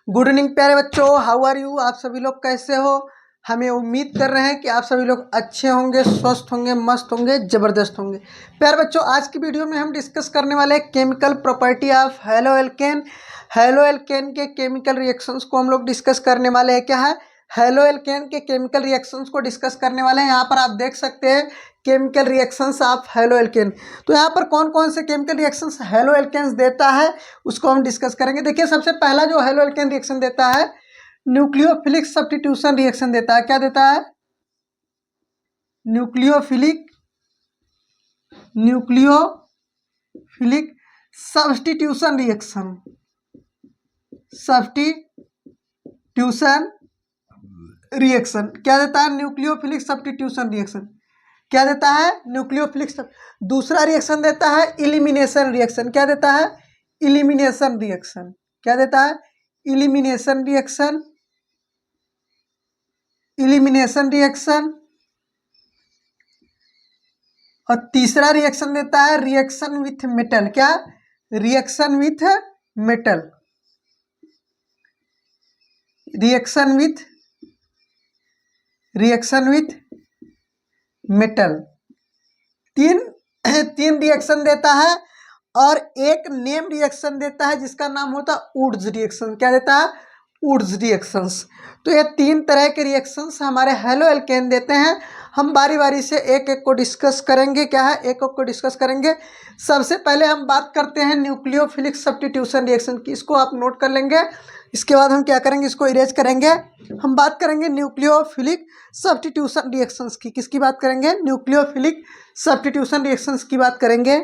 Good evening प्यारे बच्चों, how are you. आप सभी लोग कैसे हो। हमें उम्मीद कर रहे हैं कि आप सभी लोग अच्छे होंगे, स्वस्थ होंगे, मस्त होंगे, ज़बरदस्त होंगे। प्यारे बच्चों, आज की वीडियो में हम डिस्कस करने वाले हैं chemical property of halo alkane. Halo alkane के केमिकल रिएक्शंस को हम लोग डिस्कस करने वाले हैं। क्या है, हेलो एल्केन के केमिकल रिएक्शंस को डिस्कस करने वाले हैं। यहाँ पर आप देख सकते हैं chemical reactions of halo alkane. तो यहाँ पर कौन कौन से केमिकल रिएक्शंस हेलो एल्केन्स देता है उसको हम डिस्कस करेंगे। देखिए, सबसे पहला जो हेलो एल्केन रिएक्शन देता है न्यूक्लियोफिलिक सब्स्टिट्यूशन रिएक्शन देता है। क्या देता है? Nucleophilic substitution reaction. Substitution reaction क्या देता है? न्यूक्लियोफिलिक सब्स्टिट्यूशन रिएक्शन क्या देता है? न्यूक्लियोफिलिक। दूसरा रिएक्शन देता है इलिमिनेशन रिएक्शन। क्या देता है? Elimination reaction. क्या देता है? Elimination reaction. Elimination reaction. और तीसरा रिएक्शन देता है रिएक्शन विथ मेटल। क्या? Reaction with metal. Reaction with metal. तीन रिएक्शन देता है और एक नेम रिएक्शन देता है जिसका नाम होता है वुड्स रिएक्शन। क्या देता है? Wurtz reactions. तो ये तीन तरह के रिएक्शंस हमारे हेलो एल्केन देते हैं। हम बारी बारी से एक एक को डिस्कस करेंगे। क्या है? एक एक को डिस्कस करेंगे। सबसे पहले हम बात करते हैं न्यूक्लियोफिलिक सब्स्टिट्यूशन रिएक्शन की। इसको आप नोट कर लेंगे। इसके बाद हम क्या करेंगे, इसको इरेज करेंगे। हम बात करेंगे न्यूक्लियोफिलिक सब्स्टिट्यूशन रिएक्शंस की। किसकी बात करेंगे? न्यूक्लियोफिलिक सब्स्टिट्यूशन रिएक्शंस की बात करेंगे।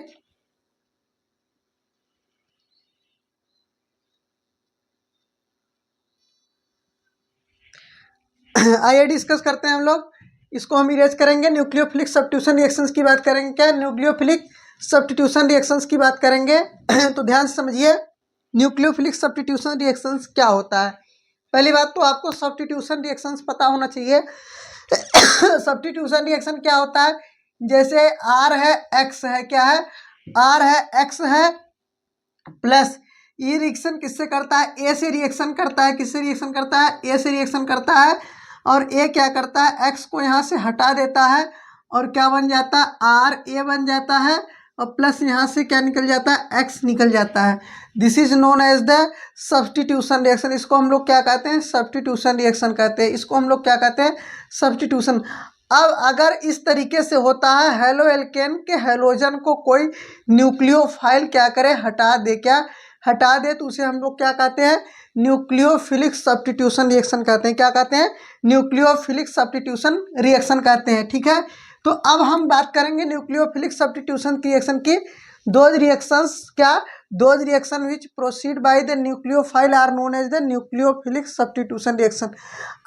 आइए डिस्कस करते हैं हम लोग। इसको हम इरेज करेंगे। न्यूक्लियोफिलिक सब्स्टिट्यूशन रिएक्शंस की बात करेंगे। क्या? न्यूक्लियोफिलिक सब्स्टिट्यूशन रिएक्शंस की बात करेंगे। तो ध्यान से समझिए, न्यूक्लियोफिलिक सब्स्टिट्यूशन रिएक्शंस क्या होता है। पहली बात तो आपको सब्स्टिट्यूशन रिएक्शंस पता होना चाहिए। सब्स्टिट्यूशन रिएक्शन क्या होता है? जैसे आर है, एक्स है। क्या है? आर है, एक्स है, प्लस ये रिएक्शन किससे करता है? ए से रिएक्शन करता है। किससे रिएक्शन करता है? ए से रिएक्शन करता है। और ए क्या करता है? एक्स को यहाँ से हटा देता है और क्या बन जाता है? आर ए बन जाता है। और प्लस यहाँ से क्या निकल जाता है? एक्स निकल जाता है। This is known as the substitution reaction. इसको हम लोग क्या कहते हैं? सब्स्टिट्यूशन रिएक्शन कहते हैं। इसको हम लोग क्या कहते हैं? सब्स्टिट्यूशन। अब अगर इस तरीके से होता है, हेलो एल्केन के हेलोजन को कोई न्यूक्लियोफाइल क्या करे? हटा दे। क्या हटा दे? तो उसे हम लोग क्या कहते हैं? न्यूक्लियोफिलिक सब्स्टिट्यूशन रिएक्शन कहते हैं। क्या कहते हैं? न्यूक्लियोफिलिक सब्स्टिट्यूशन रिएक्शन कहते हैं। ठीक है, तो अब हम बात करेंगे न्यूक्लियोफिलिक सब्स्टिट्यूशन रिएक्शन की। दोज रिएक्शंस क्या? Those reaction which proceed by the nucleophile are known as the nucleophilic substitution reaction.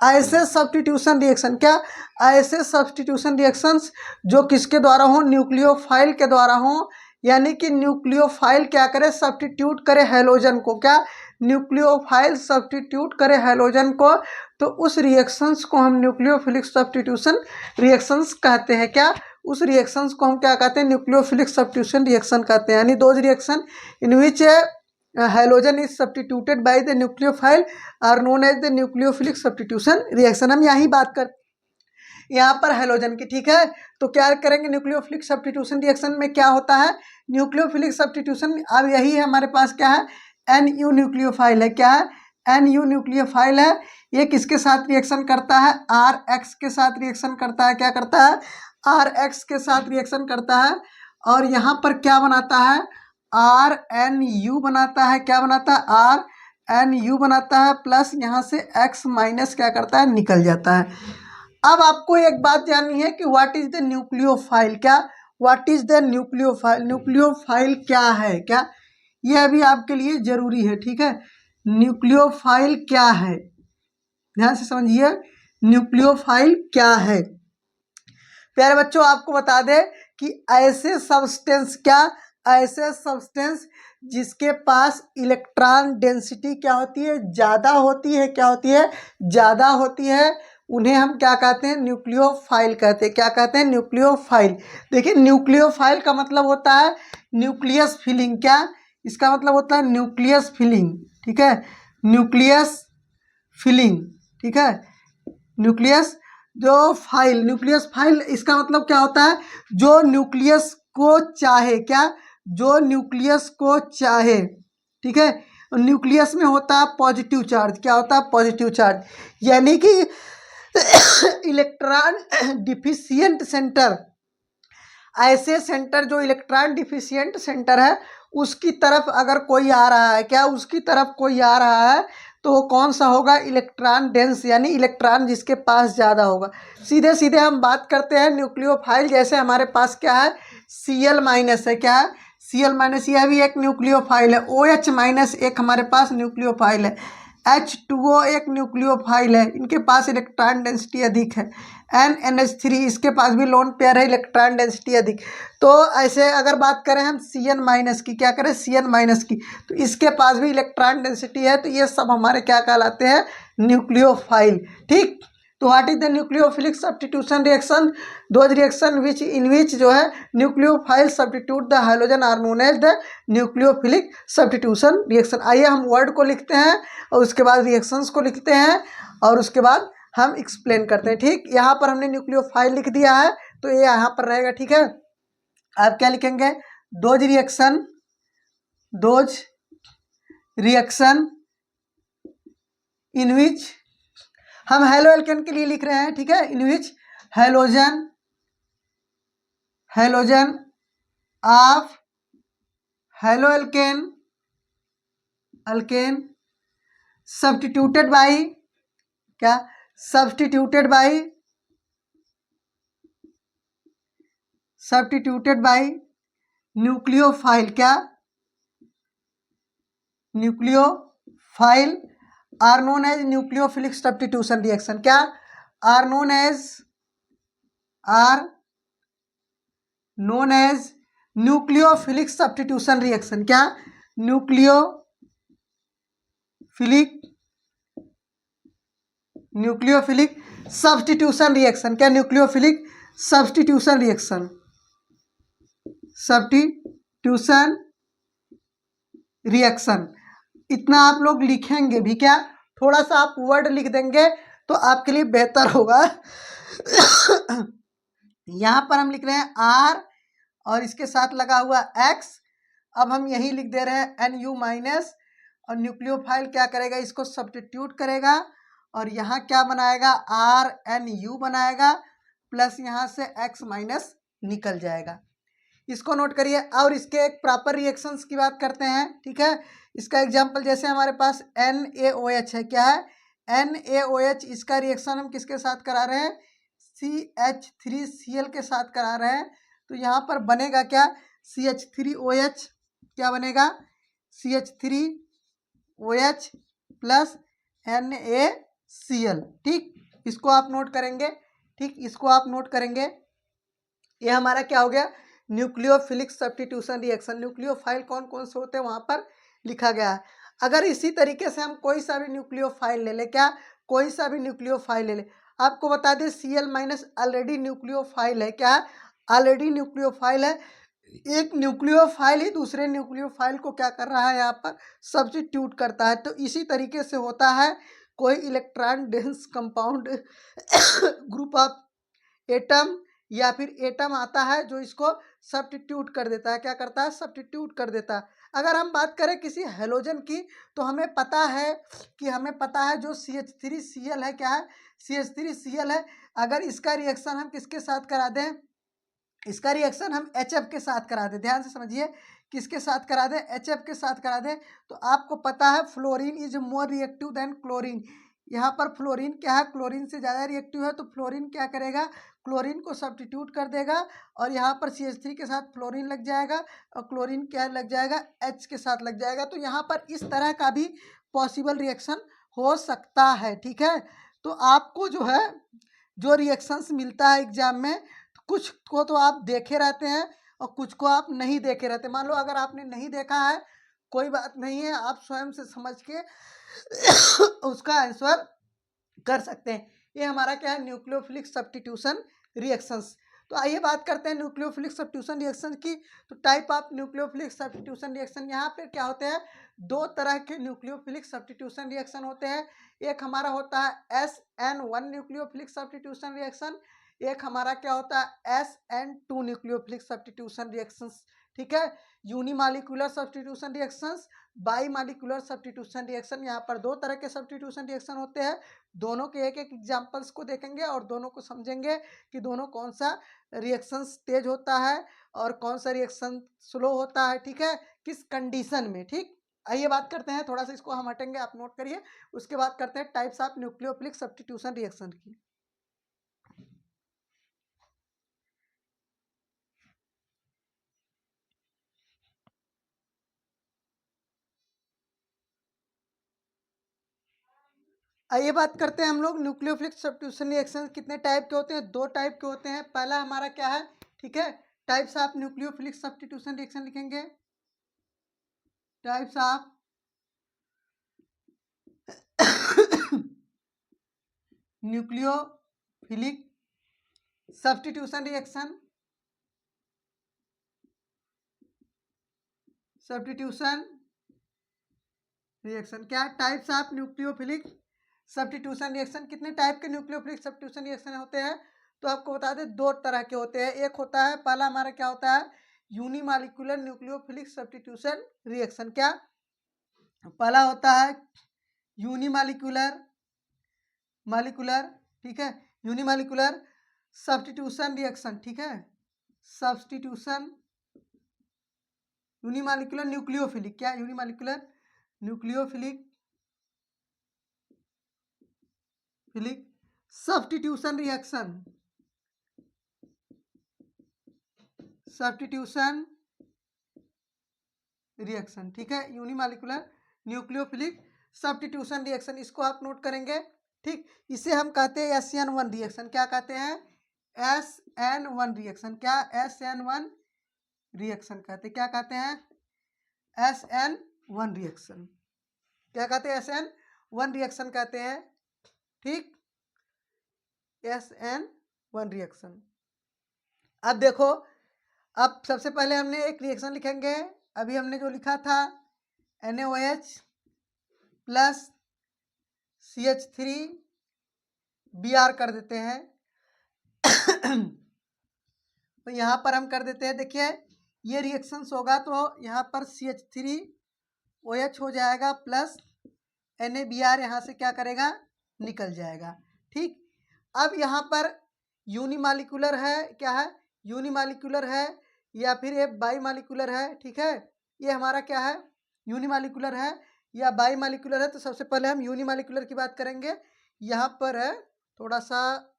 ऐसे सब्स्टिट्यूशन रिएक्शन क्या? ऐसे सब्स्टिट्यूशन रिएक्शंस जो किसके द्वारा हो? न्यूक्लियोफाइल के द्वारा हो। यानी कि न्यूक्लियोफाइल क्या करे? सब्स्टिट्यूट करे हेलोजन को। क्या? न्यूक्लियोफाइल सब्स्टिट्यूट करे हेलोजन को। तो उस रिएक्शंस को हम न्यूक्लियोफिलिक सब्स्टिट्यूशन रिएक्शंस कहते हैं। क्या? उस रिएक्शंस को हम क्या कहते हैं? न्यूक्लियोफिलिक सब्स्टिट्यूशन रिएक्शन कहते हैं। यानी those reaction in which halogen is substituted by the nucleophile are known as the nucleophilic substitution reaction. हम यही बात कर यहाँ पर हेलोजन की। ठीक है, तो क्या करेंगे? न्यूक्लियोफिलिक सब्स्टिट्यूशन रिएक्शन में क्या होता है? न्यूक्लियोफिलिक सब्स्टिट्यूशन अब यही है हमारे पास। क्या है? NU न्यूक्लियोफाइल है। क्या है? NU न्यूक्लियोफाइल है। ये किसके साथ रिएक्शन करता है? RX के साथ रिएक्शन करता है। क्या करता है? RX के साथ रिएक्शन करता है। और यहाँ पर क्या बनाता है? RNU बनाता है। क्या बनाता है? RNU बनाता है। प्लस यहाँ से X माइनस क्या करता है? निकल जाता है। अब आपको एक बात जाननी है कि व्हाट इज द न्यूक्लियोफाइल। क्या? What is the nucleophile? Nucleophile क्या है? क्या ये अभी आपके लिए जरूरी है। ठीक है, न्यूक्लियोफाइल क्या है? ध्यान से समझिए, न्यूक्लियोफाइल क्या है। प्यारे बच्चों, आपको बता दें कि ऐसे सब्सटेंस क्या? ऐसे सब्सटेंस जिसके पास इलेक्ट्रॉन डेंसिटी क्या होती है? ज़्यादा होती है। क्या होती है? ज़्यादा होती है। उन्हें हम क्या कहते हैं? न्यूक्लियोफाइल कहते हैं। क्या कहते हैं? न्यूक्लियोफाइल। देखिए, न्यूक्लियोफाइल का मतलब होता है न्यूक्लियस फिलिंग। क्या? इसका मतलब होता है न्यूक्लियस फिलिंग। ठीक है, न्यूक्लियस फिलिंग, ठीक है। न्यूक्लियस जो फाइल, न्यूक्लियस फाइल इसका मतलब क्या होता है, जो न्यूक्लियस को चाहे, क्या, जो न्यूक्लियस को चाहे, ठीक है। न्यूक्लियस में होता है पॉजिटिव चार्ज, क्या होता है, पॉजिटिव चार्ज, यानी कि इलेक्ट्रॉन डिफिशियंट सेंटर, ऐसे सेंटर जो इलेक्ट्रॉन डिफिशियंट सेंटर है उसकी तरफ अगर कोई आ रहा है, क्या, उसकी तरफ कोई आ रहा है तो वो कौन सा होगा, इलेक्ट्रॉन डेंस, यानी इलेक्ट्रॉन जिसके पास ज़्यादा होगा। सीधे सीधे हम बात करते हैं न्यूक्लियोफाइल, जैसे हमारे पास क्या है, Cl माइनस है, क्या है, Cl माइनस, यह भी एक न्यूक्लियोफाइल है। OH माइनस एक हमारे पास न्यूक्लियोफाइल है। H2O एक न्यूक्लियोफाइल है, इनके पास इलेक्ट्रॉन डेंसिटी अधिक है। NNH3 इसके पास भी लोन पेयर है, इलेक्ट्रॉन डेंसिटी अधिक। तो ऐसे अगर बात करें हम Cn माइनस की, क्या करें, Cn माइनस की, तो इसके पास भी इलेक्ट्रॉन डेंसिटी है। तो ये सब हमारे क्या कहलाते हैं, न्यूक्लियोफाइल, ठीक। तो what is the nucleophilic substitution reaction, those reaction which in which जो है nucleophile substitute the hydrogen are known as the nucleophilic substitution reaction. आइए हम वर्ड को लिखते हैं और उसके बाद रिएक्शंस को लिखते हैं और उसके बाद हम एक्सप्लेन करते हैं, ठीक। यहाँ पर हमने न्यूक्लियोफाइल लिख दिया है तो ये यहाँ पर रहेगा, ठीक है। आप क्या लिखेंगे, दोज रिएक्शन इन विच, हम हेलो एल्केन के लिए लिख रहे हैं, ठीक है, in which halogen of halo alkane substituted by, क्या, सब्स्टिट्यूटेड बाई न्यूक्लियोफाइल, क्या, nucleophile are known as nucleophilic substitution reaction, क्या, are known as nucleophilic substitution reaction, क्या, न्यूक्लियोफिलिक सब्स्टिट्यूशन रिएक्शन, क्या, न्यूक्लियोफिलिक सब्स्टिट्यूशन रिएक्शन। इतना आप लोग लिखेंगे भी, क्या, थोड़ा सा आप वर्ड लिख देंगे तो आपके लिए बेहतर होगा। यहाँ पर हम लिख रहे हैं R और इसके साथ लगा हुआ X। अब हम यही लिख दे रहे हैं Nu माइनस, और न्यूक्लियोफाइल क्या करेगा, इसको सब्स्टिट्यूट करेगा और यहाँ क्या बनाएगा, RNU बनाएगा, प्लस यहाँ से X माइनस निकल जाएगा। इसको नोट करिए। और इसके एक प्रॉपर रिएक्शंस की बात करते हैं, ठीक है। इसका एग्जांपल जैसे हमारे पास NaOH है, क्या है, NaOH, इसका रिएक्शन हम किसके साथ करा रहे हैं, CH3Cl के साथ करा रहे हैं। तो यहाँ पर बनेगा क्या, CH3OH, क्या बनेगा, CH3OH प्लस NaCl, ठीक। इसको आप नोट करेंगे, ठीक, इसको आप नोट करेंगे। ये हमारा क्या हो गया, न्यूक्लियोफिलिक सब्स्टिट्यूशन रिएक्शन। न्यूक्लियोफाइल कौन कौन से होते हैं वहाँ पर लिखा गया है। अगर इसी तरीके से हम कोई सा भी न्यूक्लियोफाइल ले लें, क्या, कोई सा भी न्यूक्लियोफाइल ले लें, आपको बता दें Cl माइनस ऑलरेडी न्यूक्लियोफाइल है, क्या, ऑलरेडी न्यूक्लियोफाइल है। एक न्यूक्लियोफाइल ही दूसरे न्यूक्लियोफाइल को क्या कर रहा है, यहाँ पर सब्स्टिट्यूट करता है। तो इसी तरीके से होता है कोई electron dense compound group of atom या फिर एटम आता है जो इसको सब्स्टिट्यूट कर देता है, क्या करता है, सब्स्टिट्यूट कर देता है। अगर हम बात करें किसी हेलोजन की तो हमें पता है जो CH3Cl है, क्या है, CH3Cl है। अगर इसका रिएक्शन हम किसके साथ करा दें, इसका रिएक्शन हम HF के साथ करा दें, ध्यान से समझिए, किसके साथ करा दें, HF के साथ करा दें, तो आपको पता है fluorine is more reactive than chlorine. यहाँ पर फ्लोरीन क्या है, क्लोरीन से ज़्यादा रिएक्टिव है। तो फ्लोरीन क्या करेगा, क्लोरीन को सब्स्टिट्यूट कर देगा और यहाँ पर CH3 के साथ फ्लोरीन लग जाएगा और क्लोरीन क्या लग जाएगा, H के साथ लग जाएगा। तो यहाँ पर इस तरह का भी पॉसिबल रिएक्शन हो सकता है, ठीक है। तो आपको जो है जो रिएक्शंस मिलता है एग्जाम में, कुछ को तो आप देखे रहते हैं और कुछ को आप नहीं देखे रहते। मान लो अगर आपने नहीं देखा है, कोई बात नहीं है, आप स्वयं से समझ के उसका आंसर कर सकते हैं। ये हमारा क्या है, न्यूक्लियोफिलिक सब्स्टिट्यूशन रिएक्शंस। तो आइए बात करते हैं न्यूक्लियोफिलिक सब्स्टिट्यूशन रिएक्शन की। तो type of nucleophilic substitution reaction, यहाँ पे क्या होते हैं, दो तरह के न्यूक्लियोफिलिक सब्स्टिट्यूशन रिएक्शन होते हैं। एक हमारा होता है SN1 न्यूक्लियोफिलिक सब्स्टिट्यूशन रिएक्शन, एक हमारा क्या होता है SN2 न्यूक्लियोफिलिक सब्स्टिट्यूशन रिएक्शंस। ठीक है, unimolecular substitution reactions, bimolecular substitution reaction. यहाँ पर दो तरह के सब्स्टिट्यूशन रिएक्शन होते हैं। दोनों के एक एक एग्जाम्पल्स को देखेंगे और दोनों को समझेंगे कि दोनों कौन सा रिएक्शंस तेज होता है और कौन सा रिएक्शन स्लो होता है। ठीक है, किस कंडीशन में। ठीक, आइए बात करते हैं, थोड़ा सा इसको हम हटेंगे, आप नोट करिए। उसके बाद करते हैं types of nucleophilic substitution reaction की। आइए बात करते हैं हम लोग न्यूक्लियोफिलिक सब्स्टिट्यूशन रिएक्शन कितने टाइप के होते हैं। दो टाइप के होते हैं। पहला हमारा क्या है, ठीक है, types of nucleophilic substitution reaction लिखेंगे, types of nucleophilic substitution reaction, substitution reaction क्या है, types of nucleophilic substitution reaction. कितने टाइप के न्यूक्लियोफिलिक सब्स्टिट्यूशन रिएक्शन होते हैं, तो आपको बता दें दो तरह के होते हैं। एक होता है, पहला हमारा क्या होता है, यूनिमालिकुलर न्यूक्लियोफिलिक सब्स्टिट्यूशन रिएक्शन। क्या पहला होता है यूनिमालिकुलर मालिकुलर, ठीक है, यूनिमालिकुलर सब्स्टिट्यूशन रिएक्शन। ठीक है, सब्स्टिट्यूशन यूनिमालिकुलर न्यूक्लियोफिलिक, क्या unimolecular nucleophilic philic substitution reaction, substitution reaction. ठीक है, यूनिमालिकुलर न्यूक्लियोफिलिक सब्स्टिट्यूशन रिएक्शन, इसको आप नोट करेंगे। ठीक, इसे हम कहते हैं SN1 रिएक्शन। क्या कहते हैं, SN1 रिएक्शन। क्या SN1 रिएक्शन कहते हैं, क्या कहते हैं, SN1 रिएक्शन। क्या कहते हैं, SN1 रिएक्शन कहते हैं। ठीक, SN1 रिएक्शन। अब देखो, अब सबसे पहले हमने एक रिएक्शन लिखेंगे। अभी हमने जो लिखा था NaOH प्लस CH3 Br कर देते हैं। तो यहाँ पर हम कर देते हैं, देखिए ये रिएक्शंस होगा तो यहाँ पर CH3OH हो जाएगा प्लस NaBr यहाँ से क्या करेगा, निकल जाएगा। ठीक, अब यहाँ पर यूनिमालिकुलर है, क्या है, यूनिमालिकुलर है या फिर ये बाईमालिकुलर है। ठीक है, ये हमारा क्या है, यूनिमालिकुलर है या बाईमालिकुलर है। तो सबसे पहले हम यूनिमालिकुलर की बात करेंगे। यहाँ पर है, थोड़ा सा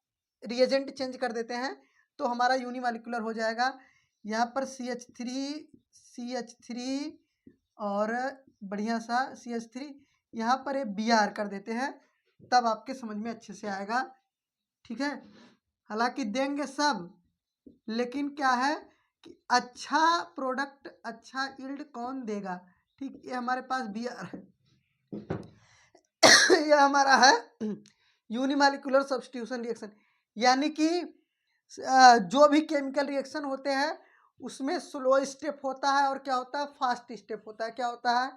रिएजेंट चेंज कर देते हैं तो हमारा यूनिमालिकुलर हो जाएगा। यहाँ पर CH3 और बढ़िया सा CH3, यहाँ पर ये Br कर देते हैं, तब आपके समझ में अच्छे से आएगा। ठीक है, हालांकि देंगे सब, लेकिन क्या है कि अच्छा प्रोडक्ट, अच्छा यील्ड कौन देगा। ठीक, ये हमारे पास Br है, ये हमारा है यूनिमालिकुलर सब्स्टिट्यूशन रिएक्शन। यानी कि जो भी केमिकल रिएक्शन होते हैं उसमें स्लो स्टेप होता है और क्या होता है, फास्ट स्टेप होता है। क्या होता है,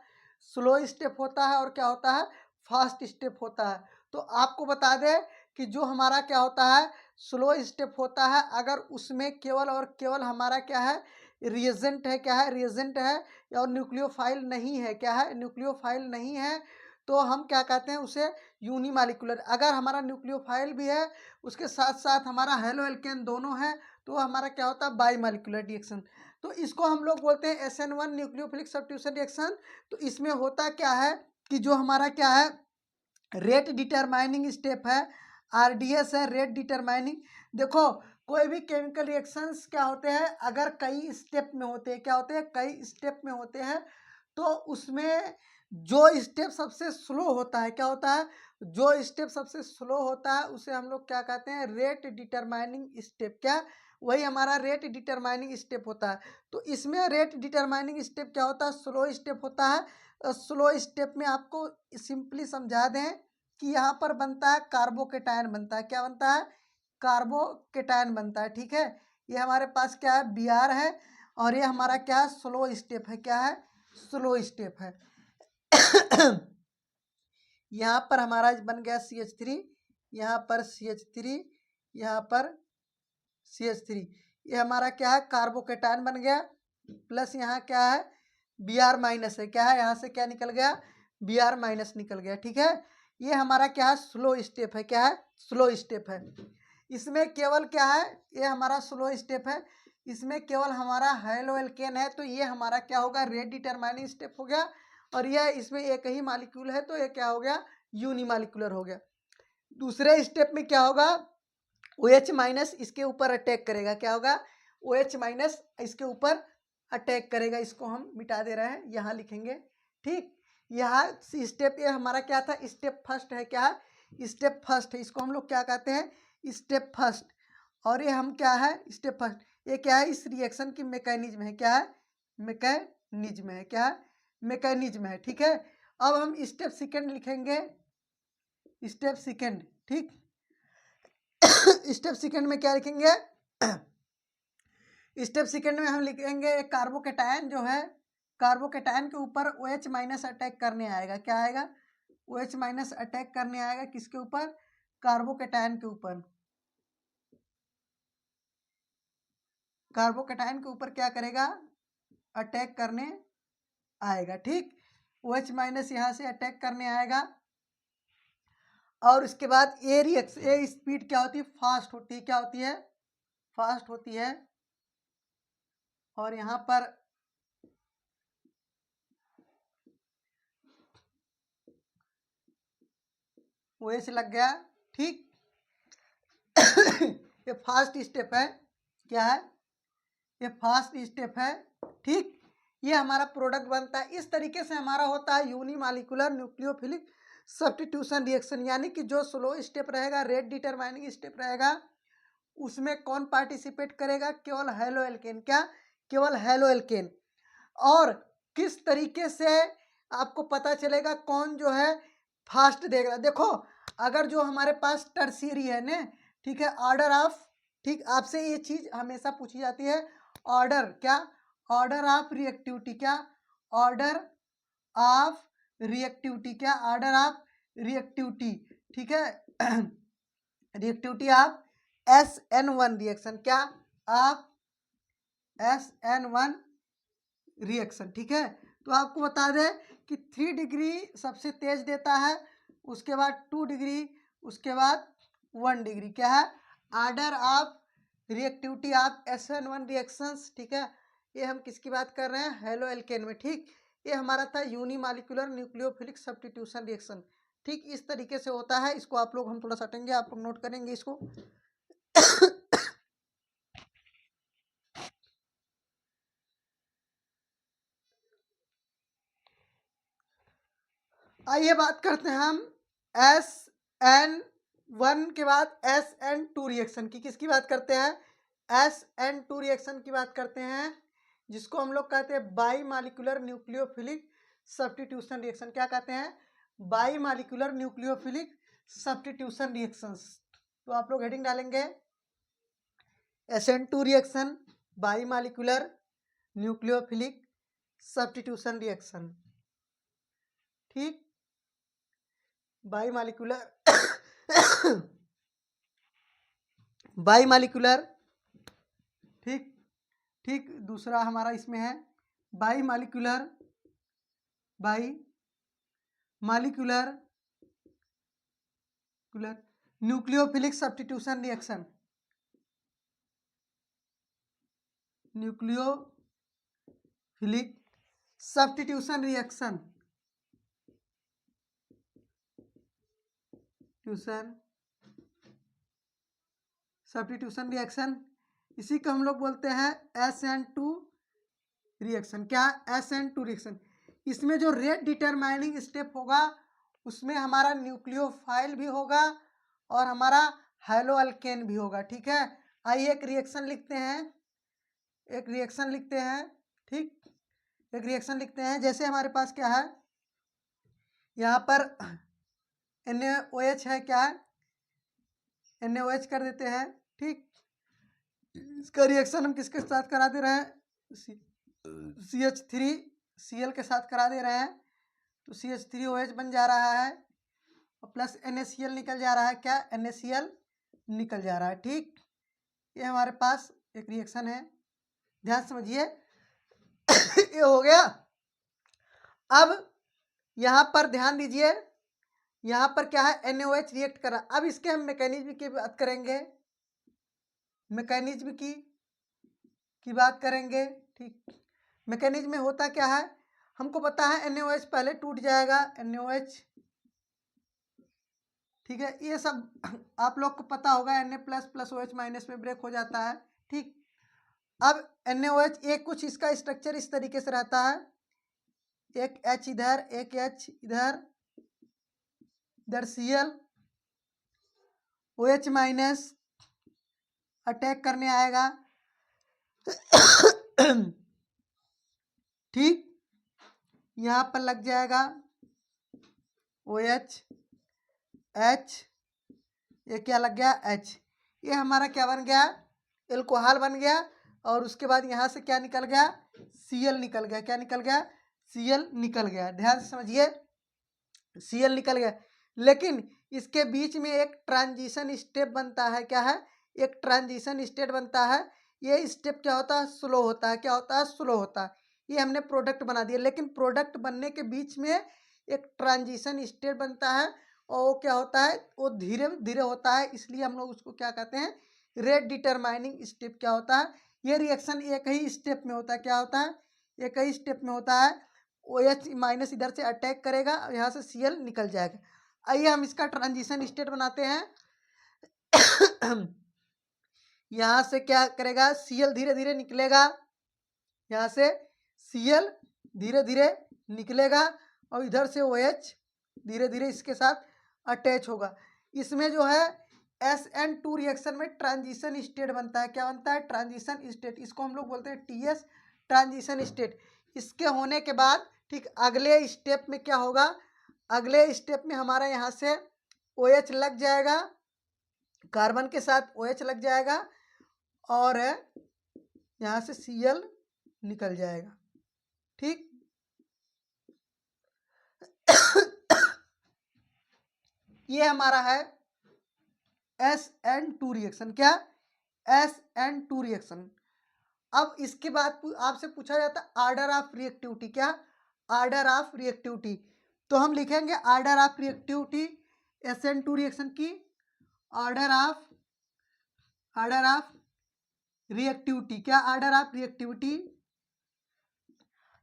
स्लो स्टेप होता है और क्या होता है, फास्ट स्टेप होता है। तो आपको बता दें कि जो हमारा क्या होता है, स्लो स्टेप होता है, अगर उसमें केवल और केवल हमारा क्या है, रिएजेंट है, क्या है, रिएजेंट है और न्यूक्लियोफाइल नहीं है, क्या है, न्यूक्लियोफाइल नहीं है, तो हम क्या कहते हैं उसे यूनिमालिकुलर। अगर हमारा न्यूक्लियोफाइल भी है, उसके साथ साथ हमारा हेलो एल्केन दोनों है, तो हमारा क्या होता है, बाईमालिकुलर रिएक्शन। तो इसको हम लोग बोलते हैं SN1 न्यूक्लियोफिलिक सब्स्टिट्यूशन रिएक्शन। तो इसमें होता क्या है कि जो हमारा क्या है, रेट डिटरमाइनिंग स्टेप है, RDS है, रेट डिटरमाइनिंग। देखो, कोई भी केमिकल रिएक्शंस क्या होते हैं, अगर कई स्टेप में होते हैं, क्या होते हैं, कई स्टेप में होते हैं, तो उसमें जो स्टेप सबसे स्लो होता है, क्या होता है, जो स्टेप सबसे स्लो होता है उसे हम लोग क्या कहते हैं, रेट डिटरमाइनिंग स्टेप। क्या, वही हमारा रेट डिटरमाइनिंग स्टेप होता है। तो इसमें रेट डिटरमाइनिंग स्टेप क्या होता है, स्लो स्टेप होता है। स्लो स्टेप में आपको सिंपली समझा दें कि यहाँ पर बनता है कार्बोकेटायन बनता है। क्या बनता है, कार्बोकेटायन बनता है। ठीक है, ये हमारे पास क्या है, Br है, और ये हमारा क्या है, स्लो स्टेप है। क्या है, स्लो स्टेप है। यहाँ पर हमारा बन गया CH3, यहाँ पर CH3, यहाँ पर CH3, ये हमारा क्या है, कार्बोकेटायन बन गया। प्लस यहाँ क्या है, Br माइनस है। क्या है, यहाँ से क्या निकल गया, Br माइनस निकल गया। ठीक है, ये हमारा क्या है, स्लो स्टेप है। क्या है, स्लो स्टेप है। इसमें केवल क्या है, ये हमारा स्लो स्टेप है, इसमें केवल हमारा हेलो एल्केन है, तो ये हमारा क्या होगा, रेट डिटरमाइनिंग स्टेप हो गया। और यह इसमें एक ही मालिक्यूल है, तो ये क्या हो गया, यूनिमालिक्यूलर हो गया। दूसरे स्टेप में क्या होगा, OH माइनस इसके ऊपर अटैक करेगा। क्या होगा, OH माइनस इसके ऊपर अटैक करेगा। इसको हम मिटा दे रहे हैं, यहाँ लिखेंगे। ठीक, यहाँ स्टेप, ये हमारा क्या था, स्टेप फर्स्ट है। क्या है, स्टेप फर्स्ट है, इसको हम लोग क्या कहते हैं, स्टेप फर्स्ट। और ये हम क्या है, स्टेप फर्स्ट, ये क्या है, इस रिएक्शन की मैकेनिज्म है। क्या है, मैकेनिज्म है। क्या है, मैकेनिज्म है। ठीक है, अब हम स्टेप सेकेंड लिखेंगे, स्टेप सेकेंड। ठीक, स्टेप सेकेंड में क्या लिखेंगे, स्टेप सेकेंड में हम लिखेंगे कार्बोकेटायन जो है, कार्बोकेटायन के ऊपर OH माइनस अटैक करने आएगा। क्या आएगा, OH माइनस अटैक करने आएगा, किसके ऊपर, कार्बोकेटायन के ऊपर। कार्बोकेटायन के ऊपर क्या करेगा, अटैक करने आएगा। ठीक, OH माइनस यहाँ से अटैक करने आएगा। और उसके बाद ए रिएक्शन, ए स्पीड क्या होती है, फास्ट होती है। क्या होती है, फास्ट होती है। और यहाँ पर OH लग गया। ठीक, ये फास्ट स्टेप है। क्या है, ये फास्ट स्टेप है। ठीक, ये हमारा प्रोडक्ट बनता है। इस तरीके से हमारा होता है यूनिमालिकुलर न्यूक्लियोफिलिक सब्स्टिट्यूशन रिएक्शन। यानी कि जो स्लो स्टेप रहेगा, रेट डिटरमाइनिंग स्टेप रहेगा, उसमें कौन पार्टिसिपेट करेगा, केवल हेलो एल्केन। क्या, केवल हेलो एल्केन। और किस तरीके से आपको पता चलेगा कौन जो है फास्ट देगा, देखो, अगर जो हमारे पास टर्शियरी है ना, ठीक है, ऑर्डर ऑफ, ठीक, आपसे ये चीज हमेशा पूछी जाती है, ऑर्डर क्या, ऑर्डर ऑफ रिएक्टिविटी। क्या, ऑर्डर ऑफ रिएक्टिविटी। क्या, ऑर्डर ऑफ रिएक्टिविटी। ठीक है, रिएक्टिविटी ऑफ SN1 रिएक्शन। क्या, ऑफ SN1 रिएक्शन। ठीक है, तो आपको बता दें कि 3 डिग्री सबसे तेज देता है, उसके बाद 2 डिग्री, उसके बाद 1 डिग्री। क्या है, order of reactivity of SN1 reactions. ठीक है, ये हम किसकी बात कर रहे हैं, हेलो एल्केन में। ठीक, ये हमारा था यूनिमालिकुलर न्यूक्लियोफिलिक सब्स्टिट्यूशन रिएक्शन। ठीक, इस तरीके से होता है। इसको आप लोग, हम थोड़ा सा हटेंगे, आप लोग नोट करेंगे इसको। आइए बात करते हैं हम SN1 के बाद SN2 रिएक्शन की। किसकी बात करते हैं, SN2 रिएक्शन की बात करते हैं, जिसको हम लोग कहते हैं by molecular nucleophilic substitution reaction. क्या कहते हैं, by molecular nucleophilic substitution reactions. तो आप लोग हेडिंग डालेंगे SN2 reaction, by molecular nucleophilic substitution reaction. ठीक, बाई मालिकुलर बाई मालिकुलर। ठीक, ठीक, दूसरा हमारा इसमें है by molecular, by molecular nucleophilic substitution reaction, nucleophilic substitution reaction, substitution reaction, इसी को हम लोग बोलते हैं SN2 रिएक्शन। क्या, SN2 रिएक्शन। इसमें जो रेट डिटरमाइनिंग स्टेप होगा, उसमें हमारा न्यूक्लियोफाइल भी होगा और हमारा हेलो अल्केन भी होगा। ठीक है, आइए एक रिएक्शन लिखते हैं, एक रिएक्शन लिखते हैं। ठीक, एक रिएक्शन लिखते हैं। जैसे हमारे पास क्या है, यहाँ पर NaOH है। क्या है, NaOH कर देते हैं। ठीक, इसका रिएक्शन हम किसके साथ करा दे रहे हैं, CH3 Cl के साथ करा दे रहे हैं, तो CH3OH बन जा रहा है और प्लस NaCl निकल जा रहा है, क्या NaCl निकल जा रहा है। ठीक, ये हमारे पास एक रिएक्शन है, ध्यान समझिए। ये हो गया। अब यहाँ पर ध्यान दीजिए, यहाँ पर क्या है, NaOH रिएक्ट करा। अब इसके हम मैकेनिज्म की बात करेंगे, मैकेनिज्म की बात करेंगे। ठीक, मैकेनिज्म में होता क्या है, हमको पता है NaOH पहले टूट जाएगा, NaOH, ठीक है, ये सब आप लोग को पता होगा, Na प्लस OH माइनस में ब्रेक हो जाता है। ठीक, अब NaOH एक कुछ इसका स्ट्रक्चर इस तरीके से रहता है, एक H इधर, एक H इधर, इधर Cl, OH माइनस अटैक करने आएगा। ठीक, यहाँ पर लग जाएगा OH, H, ये क्या लग गया H, ये हमारा क्या बन गया, एल्कोहल बन गया। और उसके बाद यहाँ से क्या निकल गया, Cl निकल गया, क्या निकल गया, Cl निकल गया। ध्यान से समझिए, Cl निकल गया, लेकिन इसके बीच में एक ट्रांजिशन स्टेप बनता है, क्या है, एक ट्रांजिशन स्टेट बनता है। ये स्टेप क्या होता है, स्लो होता है, क्या होता है, स्लो होता है। ये हमने प्रोडक्ट बना दिया, लेकिन प्रोडक्ट बनने के बीच में एक ट्रांजिशन स्टेट बनता है और वो क्या होता है, वो धीरे धीरे होता है, इसलिए हम लोग उसको क्या कहते हैं, रेट डिटरमाइनिंग स्टेप। क्या होता है, ये रिएक्शन एक ही स्टेप में होता है, क्या होता है, एक ही स्टेप में होता है। OH माइनस इधर से अटैक करेगा और यहाँ से Cl निकल जाएगा। आइए हम इसका ट्रांजिशन स्टेट बनाते हैं। यहाँ से क्या करेगा, Cl धीरे धीरे निकलेगा, यहाँ से Cl धीरे धीरे निकलेगा और इधर से OH धीरे धीरे इसके साथ अटैच होगा। इसमें जो है SN2 रिएक्शन में ट्रांजिशन स्टेट बनता है, क्या बनता है, ट्रांजिशन स्टेट। इसको हम लोग बोलते हैं TS, ट्रांजिशन स्टेट। इसके होने के बाद ठीक अगले स्टेप में क्या होगा, अगले स्टेप में हमारा यहाँ से OH लग जाएगा, कार्बन के साथ OH लग जाएगा और यहाँ से Cl निकल जाएगा। ठीक, ये हमारा है SN2 रिएक्शन, क्या, SN2 रिएक्शन। अब इसके बाद आपसे पूछा जाता है आर्डर ऑफ रिएक्टिविटी, क्या, आर्डर ऑफ रिएक्टिविटी। तो हम लिखेंगे order of reactivity SN2 reaction की, आर्डर ऑफ रिएक्टिविटी, क्या, आर्डर ऑफ रिएक्टिविटी।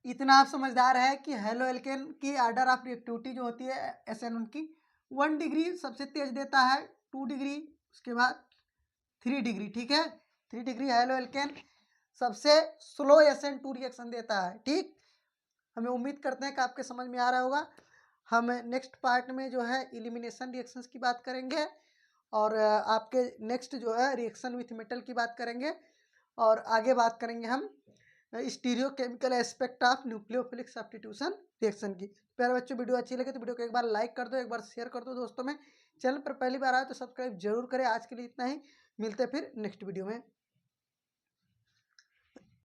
इतना आप समझदार है कि हेलो एल्केन की आर्डर ऑफ रिएक्टिविटी जो होती है SN1 की, 1 डिग्री सबसे तेज देता है, 2 डिग्री, उसके बाद 3 डिग्री। ठीक है, 3 डिग्री हेलो एल्केन सबसे स्लो SN2 रिएक्शन देता है। ठीक, हमें उम्मीद करते हैं कि आपके समझ में आ रहा होगा। हम नेक्स्ट पार्ट में जो है एलिमिनेशन रिएक्शंस की बात करेंगे और आपके नेक्स्ट जो है रिएक्शन विथ मेटल की बात करेंगे और आगे बात करेंगे हम stereochemical aspect of nucleophilic substitution reaction की। प्यारे बच्चों, वीडियो अच्छी लगे तो वीडियो को एक बार लाइक कर दो, एक बार शेयर कर दो दोस्तों में। चैनल पर पहली बार आए तो सब्सक्राइब जरूर करें। आज के लिए इतना ही, मिलते हैं फिर नेक्स्ट वीडियो में।